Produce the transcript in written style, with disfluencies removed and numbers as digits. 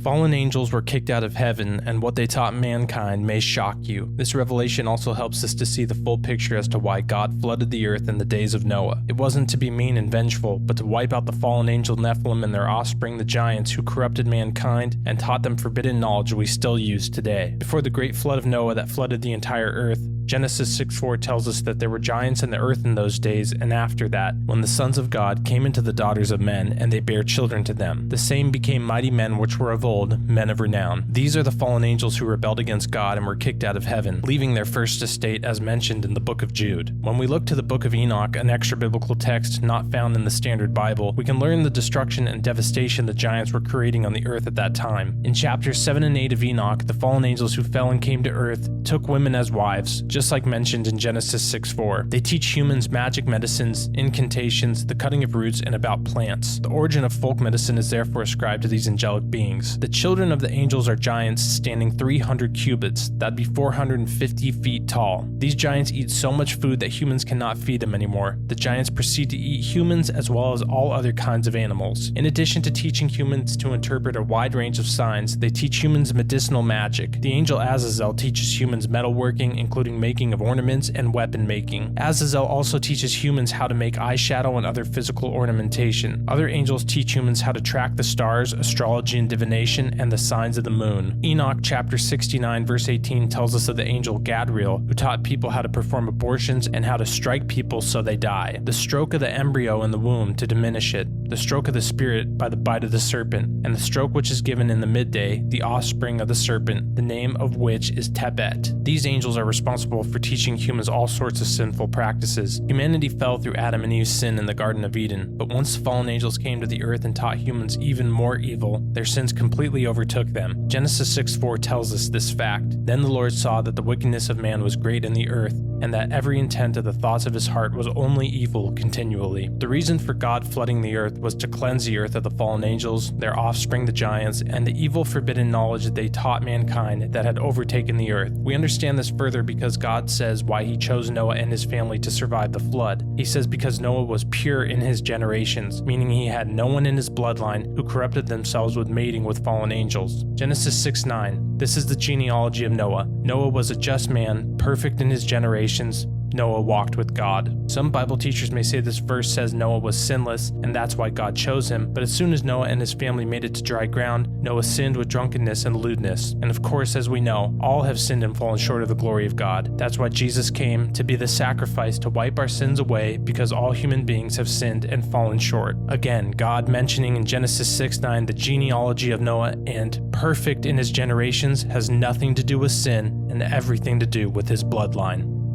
Fallen angels were kicked out of heaven, and what they taught mankind may shock you. This revelation also helps us to see the full picture as to why God flooded the earth in the days of Noah. It wasn't to be mean and vengeful, but to wipe out the fallen angel Nephilim and their offspring, the giants, who corrupted mankind and taught them forbidden knowledge we still use today. Before the great flood of Noah that flooded the entire earth, Genesis 6:4 tells us that there were giants in the earth in those days, and after that, when the sons of God came into the daughters of men, and they bare children to them, the same became mighty men which were of old, men of renown. These are the fallen angels who rebelled against God and were kicked out of heaven, leaving their first estate as mentioned in the book of Jude. When we look to the book of Enoch, an extra-biblical text not found in the Standard Bible, we can learn the destruction and devastation the giants were creating on the earth at that time. In chapters 7 and 8 of Enoch, the fallen angels who fell and came to earth took women as wives, just like mentioned in Genesis 6:4. They teach humans magic medicines, incantations, the cutting of roots, and about plants. The origin of folk medicine is therefore ascribed to these angelic beings. The children of the angels are giants standing 300 cubits, that'd be 450 feet tall. These giants eat so much food that humans cannot feed them anymore. The giants proceed to eat humans as well as all other kinds of animals. In addition to teaching humans to interpret a wide range of signs, they teach humans medicinal magic. The angel Azazel teaches humans metalworking, including making of ornaments and weapon making. Azazel also teaches humans how to make eyeshadow and other physical ornamentation. Other angels teach humans how to track the stars, astrology and divination, and the signs of the moon. Enoch chapter 69 verse 18 tells us of the angel Gadriel, who taught people how to perform abortions and how to strike people so they die. The stroke of the embryo in the womb to diminish it, the stroke of the spirit by the bite of the serpent, and the stroke which is given in the midday, the offspring of the serpent, the name of which is Tebet. These angels are responsible for teaching humans all sorts of sinful practices. Humanity fell through Adam and Eve's sin in the Garden of Eden, but once the fallen angels came to the earth and taught humans even more evil, their sins completely overtook them. Genesis 6:4 tells us this fact. Then the Lord saw that the wickedness of man was great in the earth, and that every intent of the thoughts of his heart was only evil continually. The reason for God flooding the earth was to cleanse the earth of the fallen angels, their offspring the giants, and the evil forbidden knowledge that they taught mankind that had overtaken the earth. We understand this further because God says why he chose Noah and his family to survive the flood. He says because Noah was pure in his generations, meaning he had no one in his bloodline who corrupted themselves with mating with fallen angels. Genesis 6:9. This is the genealogy of Noah. Noah was a just man, perfect in his generations. Noah walked with God. Some Bible teachers may say this verse says Noah was sinless, and that's why God chose him, but as soon as Noah and his family made it to dry ground, Noah sinned with drunkenness and lewdness. And of course, as we know, all have sinned and fallen short of the glory of God. That's why Jesus came, to be the sacrifice to wipe our sins away, because all human beings have sinned and fallen short. Again, God mentioning in Genesis 6:9 the genealogy of Noah and perfect in his generations has nothing to do with sin and everything to do with his bloodline.